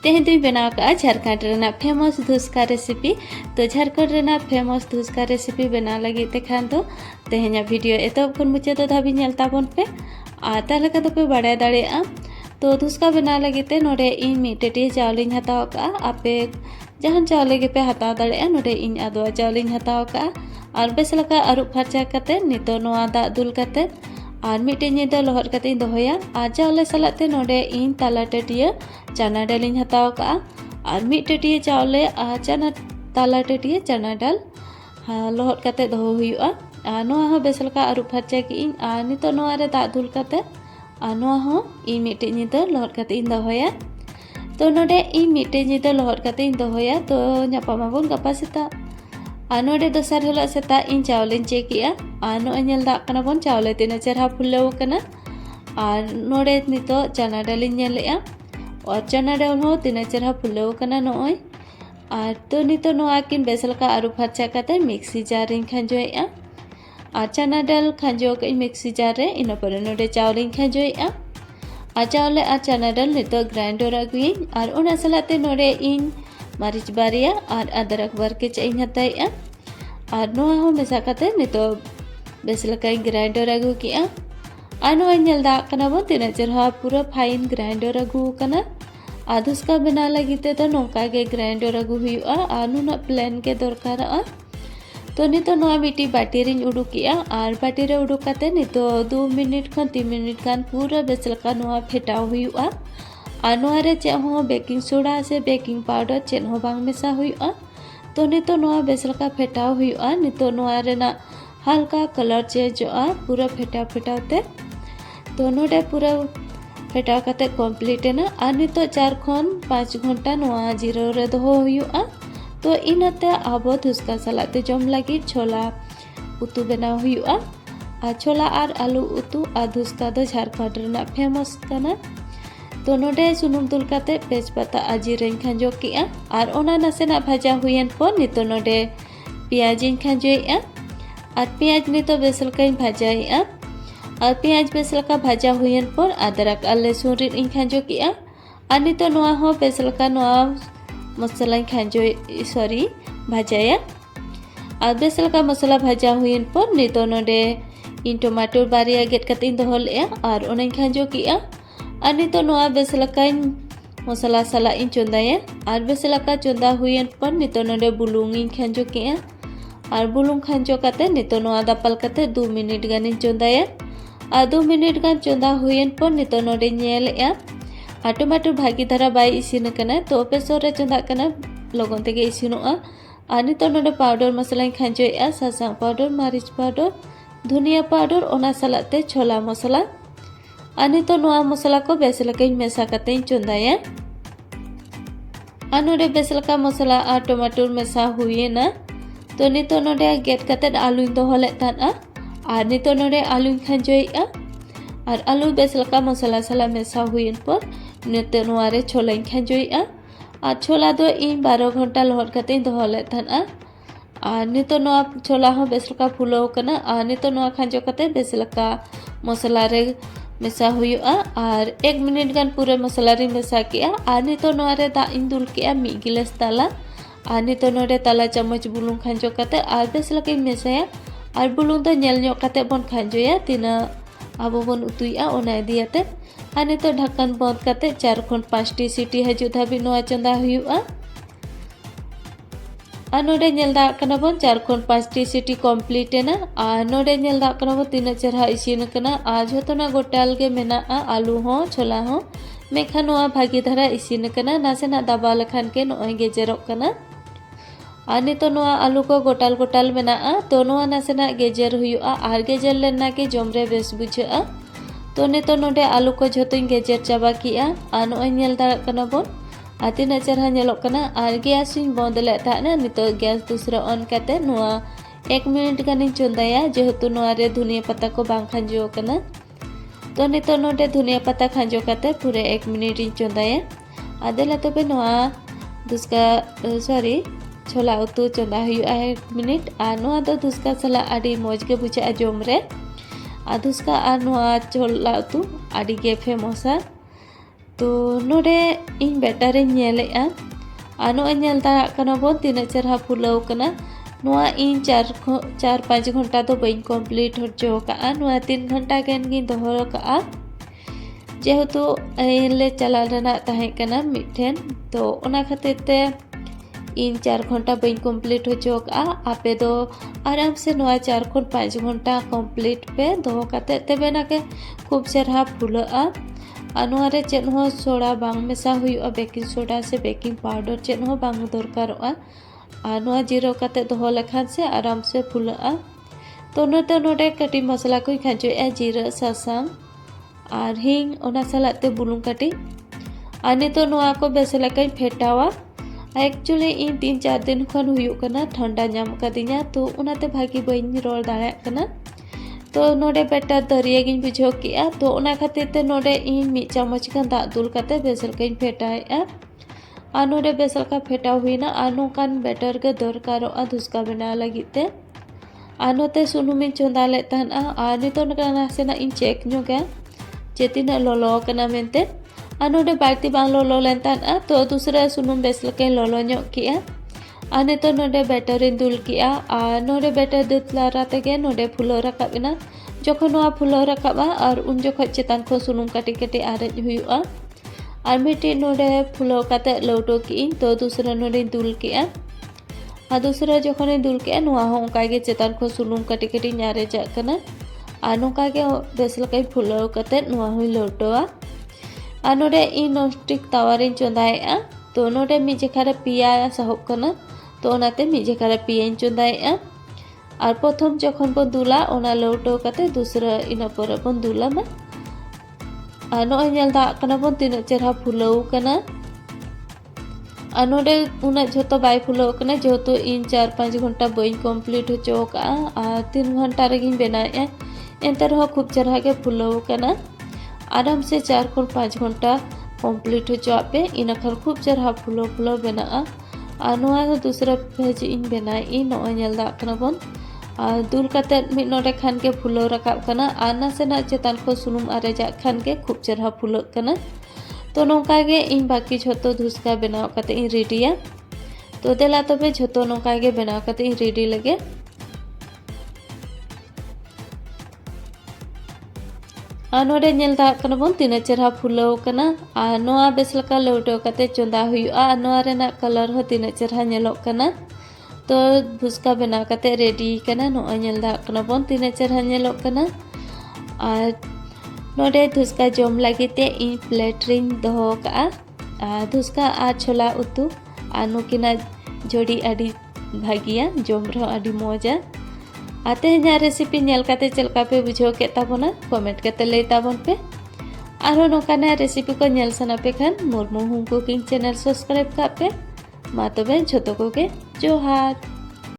तेहें दुई बनाव का झारखंड रेना फेमस धुस्का रेसिपी। तो झारखंड रेना फेमस धुस्का रेसिपी बना लगी ते खान तो तेहें वीडियो एतहब खन मुचाद धाबी नेल ताबन पे आर ताहले का पे बाड़ाय दाड़ेया। तो धुस्का बना लगी ते नोडे इन मिटटी चावलिन हताव का आपे जहां चावले के पे हताव दाड़ेया। नोडे इन आदवा चावलिन हताव का और बेस लका अरुब फरचा कते नितो नोआ दा दुल कते और मिट्टे निदा लहर कते दोहया और चावले सलाते नोडे इन ताला टटिया चना डालिन हताव का और मिट टटिया चावले और चना ताला टटिया चना डाल लहर कते दोहो हुयुआ और नोआ हो बेस लका अरुब फरचा की इन और नितो नोआ रे दा दुल कते और नोआ हो इन मिट्टे निदा लहर कते इन दोहया। तो नोडे इन मिट्टे निदा लहर कते इन दोहया। तो ᱧᱟᱯᱟᱢᱟᱵᱚᱱ गपा सेता और नोडे दोसर हिलोग सेता इन चावलिन चेकिया और नोए नेल दा कना बोन चावले तिना चेहरा फुलाव कना और नोडे नितो चना डालिन नेलेया और चना डाल हो तिना चेहरा फुलाव कना नोए और तो नितो नोआ किन बेसलका आरु फरचा कते मिक्सी जार इन खंजोएया और चना डाल खंजो के मिक्सी जार रे इना पर नोडे चावलिन खंजोएया और चावले और चना डाल नितो ग्राइंडर अगुइन और उना सलाते नोडे इन मारिच बारिया और अदरक बार के चाइन हताया और नोआ हो मेसा कते नितो बेस लका ग्राइंडर अगु किया और नोआ नेल दा कना बो तिना चेहरा पूरा फाइन ग्राइंडर अगु कना और धुस्का बना लगिते तो नोका के ग्राइंडर अगु हुआ और नुना प्लेन के दरकार। तो नितो नोआ मिट्टी बाटी रिन उडुकिया और बाटी रे उडुक कते नितो 2 मिनट खन 3 मिनट खान पूरा बेस लका नोआ फेटाव हुआ और नोआ रे चे हो बेकिंग सोडा से बेकिंग पाउडर चेन हो बांग मेसा हुआ। तो नितो नोआ बेस लका फेटाव हुआ नितो नोआ रेना हल्का कलर चेंजोआ पूरा फेटाव फेटाव ते। तो नोडे पूरा फेटाव कते कंप्लीट ना और नितो 4 खन 5 घंटा नोआ जीरो रे दोहो हुआ। तो इनाते आबो धुस्का सलाते जम लगी छोला उतु बनाव हुआ और छोला और आलू उतु और धुस्का दो झारखंड रेना फेमस कना। तो नोडे सुनुम दुल कते तेजपत्ता आजिरें खंजो किया और ओना नासेना भाजा हुयन पर नितो नोडे पियाजिन खंजोएया और पियाज नितो बेसलकाइन भाजाएया और पियाज बेसलका भाजा हुयन पर अदरक और लहसुन रिन खंजो किया और नितो नोआ हो बेसलका नोआ मसाला खंजो सॉरी भाजाया और बेसलका मसाला भाजा हुयन पर नितो नोडे इन टमाटर बारिया गेट कते इन दोहो लेया और ओना खंजो किया और नितो नोआ बेस लकाइन मसाला सला इन चंदाया और बेस लका चंदा हुयन पर नितो नोडे बुलुंग इन खंजो किया और बुलुंग खंजो कते नितो नोआ दापल कते 2 मिनट गान इन चंदाया और 2 मिनट गान चंदा हुयन पर नितो नोडे नेलेया और टमाटर भागी धरा बाय इसिन कना। तो पेसोर रे चंदा कना लगन तेगे इसिनोआ और नितो नोडे पाउडर मसाला इन खंजोया सासांग पाउडर मारिच पाउडर धनिया पाउडर ओना सलाते छोला मसाला और नितो नोआ मसाला को बेस लका मेसा कते चंदाया और नोडे बेस लका मसाला और टमाटर मेसा हुए ना। तो नितो नोडे गेट कते आलू दोहो ले ताना और नितो नोडे आलू खंजोएया और आलू बेस लका मसाला सला मेसा हुए पर नितो नोआ रे छोला खंजोएया और छोला दो इन 12 घंटा लहर कते दोहो ले ताना और नितो नोआ छोला हो बेस लका फुलाव कना और नितो नोआ खंजो कते बेस लका मसाला रे मेसा हुआ और 1 मिनट गान पूरे मसाला री मेसा किया और नितो नोआ रे दा इन दुल किया 1 गिलास ताला और नितो नोडे ताला चम्मच बुलुंग खंजो कते और बेस लका मेसाया और बुलुंग दो नेल ᱧᱚᱜ कते बन खंजोया तिना आबो बन उतुया ओना दियाते और नितो ढक्कन बंद कते 4 खन 5 टी सीटी हजू धाबी नोआ चंदा हुआ और नोडे नेल दा कना बन 4 खन 5 टी सीटी कंप्लीट ना और नोडे नेल दा कना बन तिना चेहरा इसिन कना और जतना गोटाल के मेना आलू हो छोला हो मेखा नोआ भागी धरा इसिन कना नासेना दबा लखान के नोय गेजेरोक कना और नितो नोआ आलू को गोटाल गोटाल मेना तो नोआ नासेना गेजेर हुआ और गेजेर लेना के जमरे बेस बुझा। तो नितो नोडे आलू को झोतों गेजेर चाबा किया और नोय नेल दा कना बन और तीना चेहरा नेलोक कना और गैस बंद ले ताना नितो गैस दूसरा ऑन कते नोआ 1 मिनट गानी चंदाया जेहेतु नोआ रे धनिया पत्ता को बांग खंजो कना। तो नितो नोडे धनिया पत्ता खंजो कते पूरे 1 मिनट इन चंदाया आदेला तबे नोआ धुस्का सॉरी छोला उतु चंदा हुआ 1 मिनट और नोआ दो धुस्का सला आडी मौज के बुझा जम रे और धुस्का और नोआ छोला उतु आडी के फेमसा। तो नोडे इन बेटर इन नेलेआ आ नो नेल दाड़ा कना बोन तीना चरहा फुलाव कना नुआ इन 4-5 घंटा तो बई कमप्लीट होचो का नुआ 3 घंटा गेन गी दोहो का जेहेतु ले चला रेना ताहे कना मिठेन तो ओना खातिर ते इन 4 घंटा बई कमप्लीट होचो का आपे दो आराम से नुआ 4-5 घंटा कमप्लीट पे दोहो काते तबे ना के खूब चरहा फुलाआ अनुआरे चेन हो सोडा बांग मेसा हुआ बेकिंग सोडा से बेकिंग पाउडर चेन हो बांग दरकारोआ अनुआ जीरो काते दोहो लेखान से आराम से फुलाआ तो नोते नोडे कटी मसला को खाजोए जीरा सासांग और हिंग ओना सालाते बुलुंग कटी आने तो नोआ को बेसला कई फेटावा एक्चुअली इन 3-4 दिन खन हुयु कना ठंडा नाम कदिnya तो उनाते भागी बई रोल दाड़ा कना तो नोडे बेटर दरिया गिन बुझो किया तो ओना खातिर ते नोडे इन 1 चम्मच का दाग दुल काते बेसल कई फेटाएआ आ नोडे बेसल का फेटा हुईना आनो कान बेटर के दरकारोआ धुसका बना लगिते आनोते सुनुमिन चोंदा ले तहन आ नितो नका सेना इन चेक ᱧᱚᱜᱟ जे तीना लोलो कना मेनते आ नोडे बाल्टी बांग लोलो लेन तहन तो दूसरा सुनुम बेसल के लोलो ᱧᱚᱜ किया आने तो नोडे बेटर इन दुल किया नोडे बेटर दुतलारा तेगे नोडे फुलो रकाबना जखन नोआ फुलो रकाबा और उन जखन चेतान को सुनुम काटी काटी आरेज हुआ और मिट्टी नोडे फुलो काते लौटो की तो दूसरा नोडे दुल किया और दूसरा जखन दुल किया नोआ हो ओंकागे चेतान को सुनुम काटी काटी आरेजा कना और नोकागे बेस लकाई फुलो काते नोआ हो लौटोआ और नोडे इन नॉनस्टिक तावारिन चोंदाएआ तो नोडे मी जेखारे पिया साहब कना तो ओनाते मी जेखारे पिया चोंदाएआ और प्रथम जखन बन दुला ओना लौटो काते दूसरा इना पर बन दुला मा और नो नेल दा कना बन तीना चेहरा फुलाव कना और नोडे उना झोतो बाय फुलाव कना जेहेतु इन 4-5 घंटा बई कमप्लीट होचो का 3 घंटा रेगिन बनाएआ एंते रहो खूब चेहरा के फुलाव कना आराम से 4-5 घंटा कमप्लीट होचो पे इना खर खूब चेहरा फुलाव फुलाव बना और दूसरा भेज इन बनाई नो नेल दा कना बन दुल काते मिड नोडे खान के फुलाव रकाब कना और नासेना चेतान को सुनुम आरेजा खान के खूब चेहरा फुलाव कना तो नोंकागे इन बाकी झोतो धुसका बनाव काते इन रेडिया तो देला तबे झोतो नोंकागे बनाव काते इन रेडी लगे और नोडे नेल दा कना बन तीना चेहरा फुलाव कना और नोआ बेस लका लौटो काते चोंदा हुआ और नोआ रेना कलर हो तीना चेहरा नेलोग कना तो धुसका बनाव काते रेडी कना नोआ नेल दा कना बन तीना चेहरा नेलोग कना और नोडे धुसका जम लागिते इन प्लेट रिन दोहो का धुसका और छोला उतु और नुकिना जोड़ी आदि भागिया जम रहो आदि मजा आते हैं रेसिपी नेल काते चलका पे बुझो के ताबोना कमेंट काते लई ताबोन पे आरो नोकाना रेसिपी को नेल सना पे Khan Murmu home cooking channel subscribe का पे मा तबे झोतो को के जोहार।